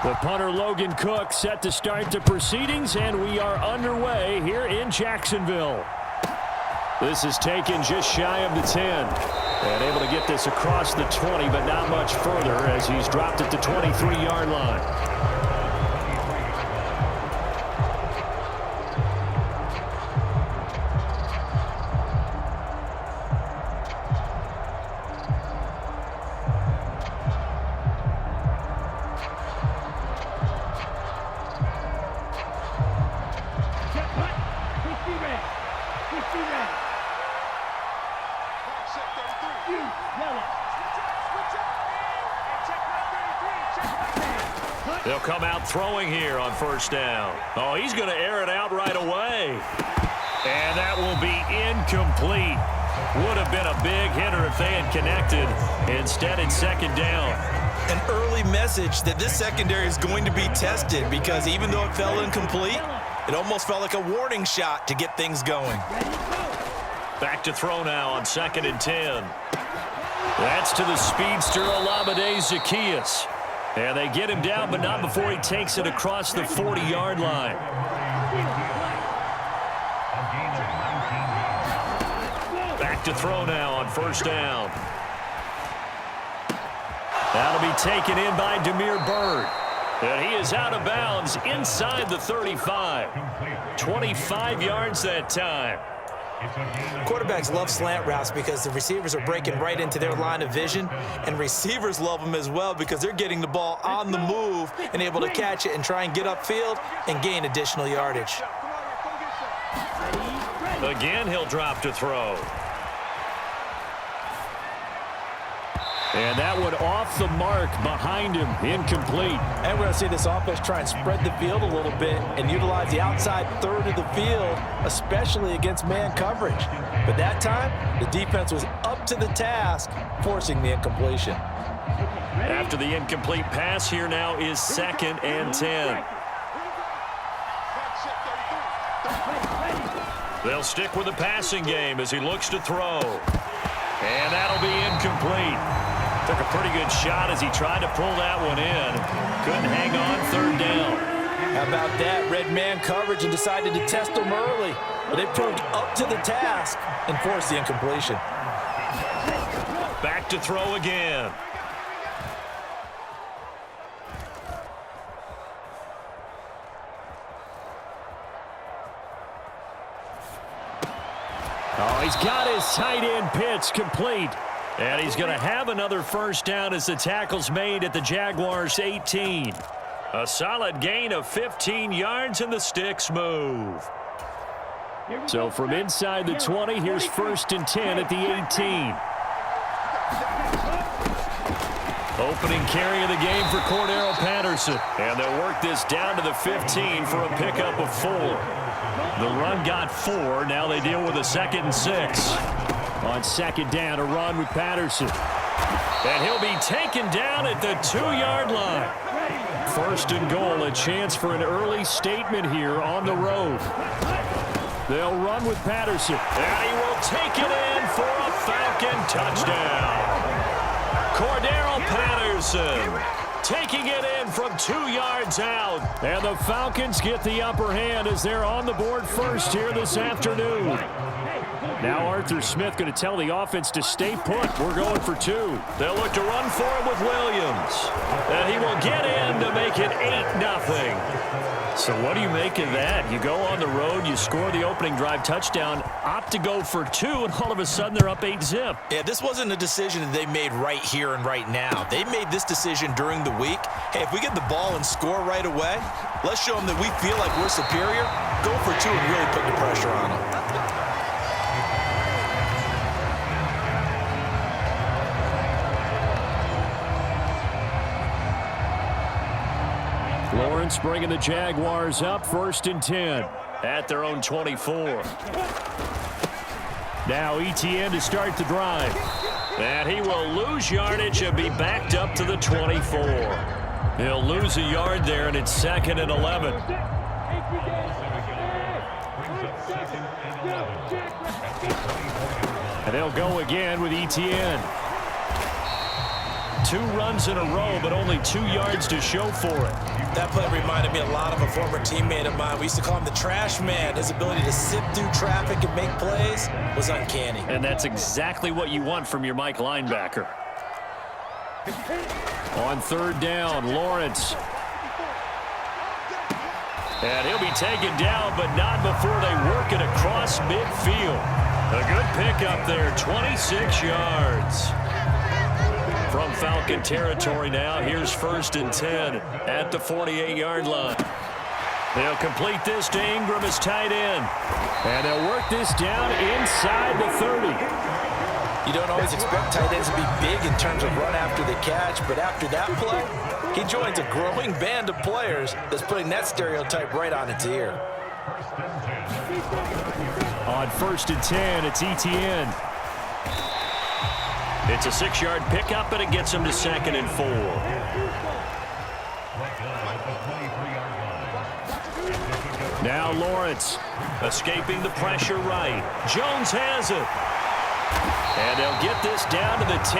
The punter Logan Cook set to start the proceedings, and we are underway here in Jacksonville. This is taken just shy of the 10. And able to get this across the 20, but not much further as he's dropped at the 23-yard line. They'll come out throwing here on first down. Oh, he's going to air it out right away. And that will be incomplete. Would have been a big hitter if they had connected. Instead, it's second down. An early message that this secondary is going to be tested, because even though it fell incomplete, it almost felt like a warning shot to get things going. Back to throw now on 2nd and 10. That's to the speedster Olamide Zaccheaus. And they get him down, but not before he takes it across the 40-yard line. Back to throw now on first down. That'll be taken in by Damiere Byrd. And he is out of bounds inside the 35. 25 yards that time. Quarterbacks love slant routes because the receivers are breaking right into their line of vision, and receivers love them as well because they're getting the ball on the move and able to catch it and try and get upfield and gain additional yardage. Again, he'll drop to throw. And that one off the mark behind him, incomplete. And we're going to see this offense try and spread the field a little bit and utilize the outside third of the field, especially against man coverage. But that time, the defense was up to the task, forcing the incompletion. After the incomplete pass, here now is 2nd and 10. They'll stick with the passing game as he looks to throw. And that'll be incomplete. Took a pretty good shot as he tried to pull that one in. Couldn't hang on, 3rd down. How about that? Red man coverage and decided to test them early. But they proved up to the task and forced the incompletion. Back to throw again. Oh, he's got his tight end pitch complete. And he's going to have another first down as the tackle's made at the Jaguars' 18. A solid gain of 15 yards and the sticks move. So from inside the 20, here's 1st and 10 at the 18. Opening carry of the game for Cordero Patterson. And they'll work this down to the 15 for a pickup of 4. The run got 4. Now they deal with a 2nd and 6. On 2nd down, a run with Patterson. And he'll be taken down at the 2-yard line. 1st and goal, a chance for an early statement here on the road. They'll run with Patterson. And he will take it in for a Falcon touchdown. Cordero Patterson taking it in from 2 yards out. And the Falcons get the upper hand as they're on the board first here this afternoon. Now Arthur Smith going to tell the offense to stay put. We're going for 2. They'll look to run for it with Williams. And he will get in to make it 8-0. So what do you make of that? You go on the road, you score the opening drive touchdown, opt to go for 2, and all of a sudden they're up 8-zip. Yeah, this wasn't a decision that they made right here and right now. They made this decision during the week. Hey, if we get the ball and score right away, let's show them that we feel like we're superior. Go for 2 and really put the pressure on them. Lawrence bringing the Jaguars up, 1st and 10 at their own 24. Now Etienne to start the drive. And he will lose yardage and be backed up to the 24. He'll lose a yard there, and it's 2nd and 11. And they'll go again with Etienne. 2 runs in a row, but only 2 yards to show for it. That play reminded me a lot of a former teammate of mine. We used to call him the trash man. His ability to sift through traffic and make plays was uncanny. And that's exactly what you want from your Mike linebacker. On 3rd down, Lawrence. And he'll be taken down, but not before they work it across midfield. A good pickup there, 26 yards. From Falcon territory now, here's 1st and 10 at the 48-yard line. They'll complete this to Ingram as tight end. And they'll work this down inside the 30. You don't always expect tight ends to be big in terms of run after the catch, but after that play, he joins a growing band of players that's putting that stereotype right on its ear. On 1st and 10, it's Etienne. It's a 6-yard pickup, and it gets him to 2nd and 4. Now Lawrence escaping the pressure right. Jones has it. And they'll get this down to the 10.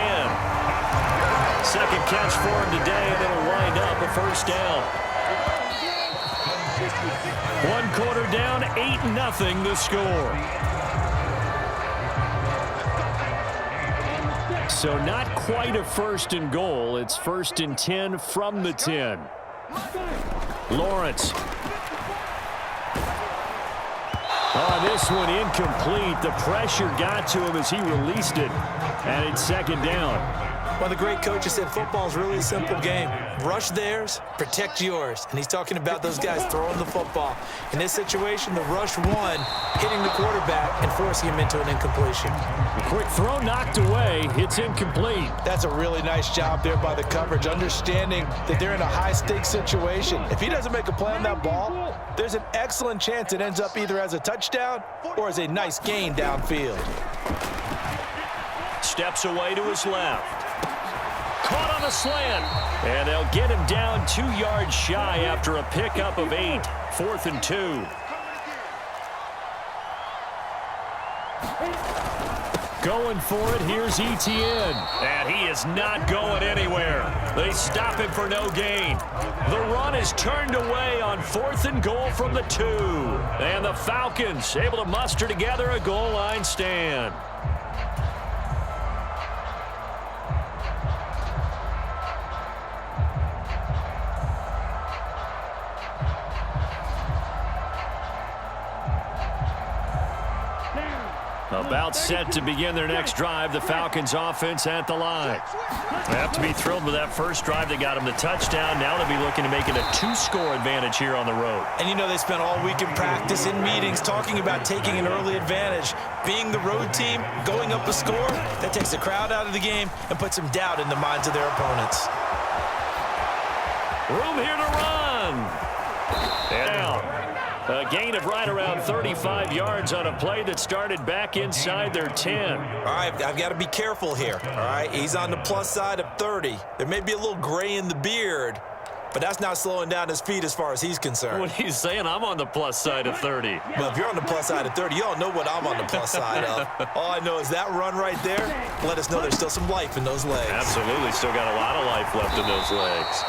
Second catch for him today, and it'll wind up a 1st down. 1 quarter down, 8-0 the score. So not quite a 1st and goal. It's 1st and 10 from the 10. Lawrence. Oh, this one incomplete. The pressure got to him as he released it. And it's 2nd down. One of the great coaches said football is really a simple game. Rush theirs, protect yours. And he's talking about those guys throwing the football. In this situation, the rush one, hitting the quarterback and forcing him into an incompletion. The quick throw knocked away. It's incomplete. That's a really nice job there by the coverage, understanding that they're in a high-stakes situation. If he doesn't make a play on that ball, there's an excellent chance it ends up either as a touchdown or as a nice gain downfield. Steps away to his left. Caught on a slant. And they'll get him down 2 yards shy after a pickup of 8. 4th and 2. Going for it, here's Etienne. And he is not going anywhere. They stop him for no gain. The run is turned away on 4th and goal from the 2. And the Falcons able to muster together a goal line stand. About set to begin their next drive, the Falcons offense at the line. They have to be thrilled with that first drive that got them the touchdown. Now they'll be looking to make it a 2-score advantage here on the road. And you know they spent all week in practice, in meetings, talking about taking an early advantage. Being the road team, going up a score, that takes the crowd out of the game and puts some doubt in the minds of their opponents. Room here to run. And down. A gain of right around 35 yards on a play that started back inside their 10. All right, I've got to be careful here, all right? He's on the plus side of 30. There may be a little gray in the beard, but that's not slowing down his feet as far as he's concerned. What he's saying, I'm on the plus side of 30. Well, if you're on the plus side of 30, you all know what I'm on the plus side of. All I know is that run right there let us know there's still some life in those legs. Absolutely, still got a lot of life left in those legs.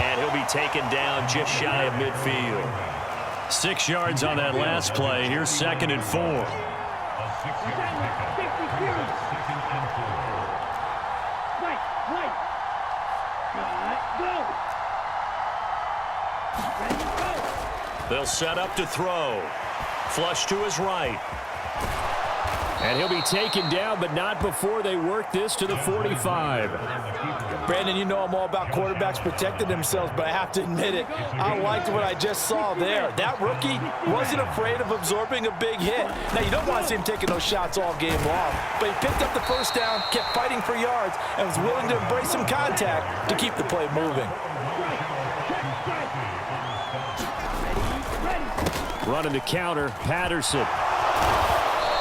And he'll be taken down just shy of midfield. 6 yards on that last play. Here's 2nd and 4. They'll set up to throw. Flush to his right. And he'll be taken down, but not before they work this to the 45. Brandon, you know I'm all about quarterbacks protecting themselves, but I have to admit it, I liked what I just saw there. That rookie wasn't afraid of absorbing a big hit. Now, you don't want to see him taking those shots all game long, but he picked up the 1st down, kept fighting for yards, and was willing to embrace some contact to keep the play moving. Running the counter, Patterson.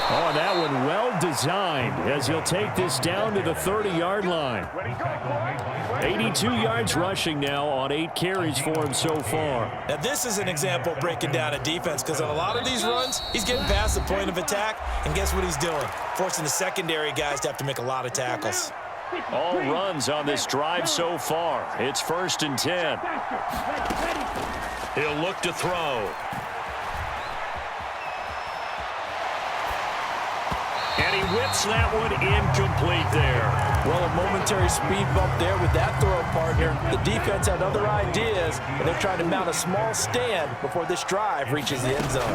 Oh, that one well designed as he'll take this down to the 30-yard line. 82 yards rushing now on 8 carries for him so far. Now, this is an example of breaking down a defense because on a lot of these runs, he's getting past the point of attack, and guess what he's doing? Forcing the secondary guys to have to make a lot of tackles. All runs on this drive so far. It's 1st and 10. He'll look to throw. And he whips that one incomplete there. Well, a momentary speed bump there with that throw, partner. The defense had other ideas, and they're trying to mount a small stand before this drive reaches the end zone.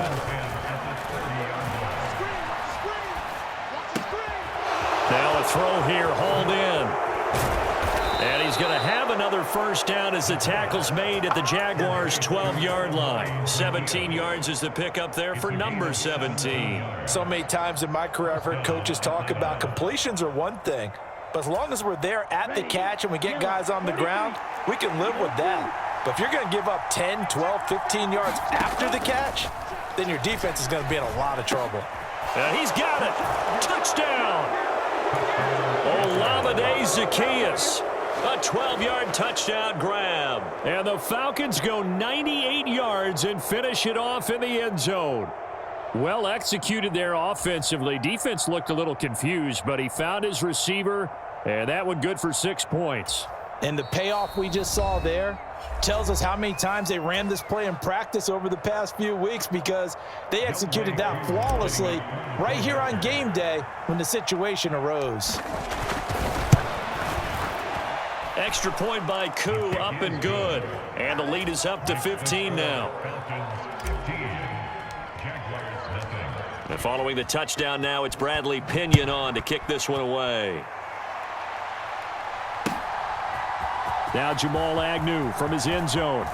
Now a throw here, hauled in. And he's going to have another first down as the tackle's made at the Jaguars' 12-yard line. 17 yards is the pickup there for number 17. So many times in my career I've heard coaches talk about completions are one thing, but as long as we're there at the catch and we get guys on the ground, we can live with that. But if you're going to give up 10, 12, 15 yards after the catch, then your defense is going to be in a lot of trouble. And he's got it. Touchdown. Olamide Zaccheaus. A 12-yard touchdown grab. And the Falcons go 98 yards and finish it off in the end zone. Well executed there offensively. Defense looked a little confused, but he found his receiver, and that one good for 6 points. And the payoff we just saw there tells us how many times they ran this play in practice over the past few weeks, because they executed that flawlessly right here on game day when the situation arose. Extra point by Koo, up and good. And the lead is up to 15 now. And following the touchdown now, it's Bradley Pinion on to kick this one away. Now Jamal Agnew from his end zone.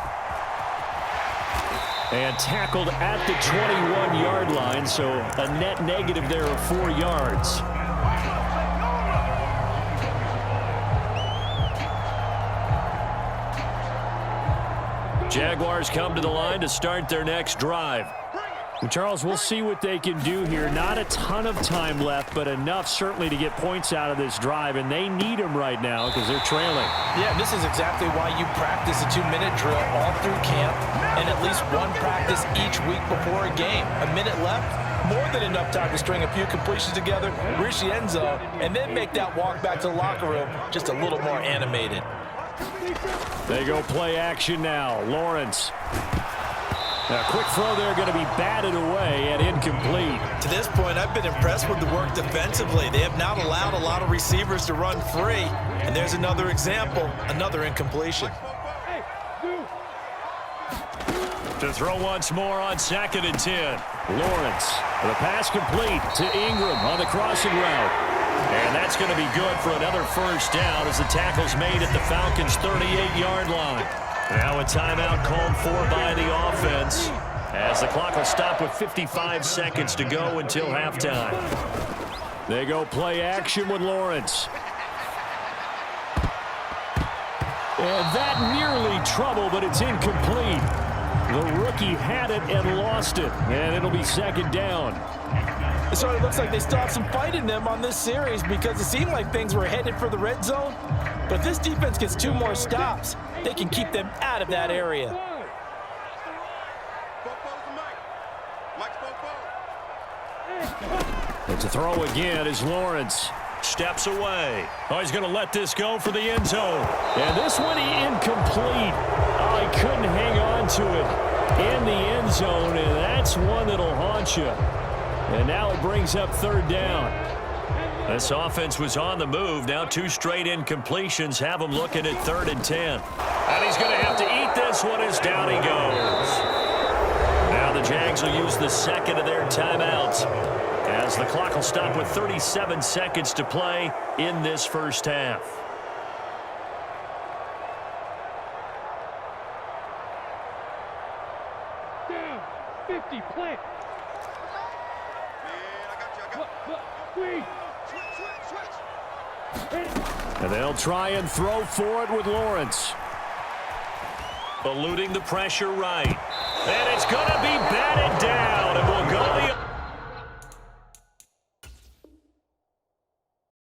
And tackled at the 21-yard line, so a net negative there of 4 yards. Jaguars come to the line to start their next drive. And Charles, we'll see what they can do here. Not a ton of time left, but enough certainly to get points out of this drive, and they need them right now because they're trailing. Yeah, this is exactly why you practice a 2-minute drill all through camp and at least one practice each week before a game. A minute left, more than enough time to string a few completions together, reach the end zone, and then make that walk back to the locker room just a little more animated. They go play action now. Lawrence. A quick throw there, going to be batted away and incomplete. To this point, I've been impressed with the work defensively. They have not allowed a lot of receivers to run free. And there's another example, another incompletion. To throw once more on 2nd and 10. Lawrence. The pass complete to Ingram on the crossing route. And that's going to be good for another first down as the tackle's made at the Falcons' 38-yard line. Now a timeout called for by the offense as the clock will stop with 55 seconds to go until halftime. They go play action with Lawrence. And that nearly trouble, but it's incomplete. The rookie had it and lost it, and it'll be 2nd down. So it looks like they still have some fight in them on this series, because it seemed like things were headed for the red zone. But this defense gets 2 more stops. They can keep them out of that area. And to throw again is Lawrence. Steps away. Oh, he's going to let this go for the end zone. And this one incomplete. Oh, he couldn't hang on to it in the end zone, and that's one that'll haunt you. And now it brings up 3rd down. This offense was on the move. Now 2 straight incompletions have them looking at 3rd and 10. And he's going to have to eat this one as down he goes. Now the Jags will use the 2nd of their timeouts as the clock will stop with 37 seconds to play in this first half. Down, 50, play. And they'll try and throw for it with Lawrence. Eluding the pressure right. And it's going to be batted down, and we'll go the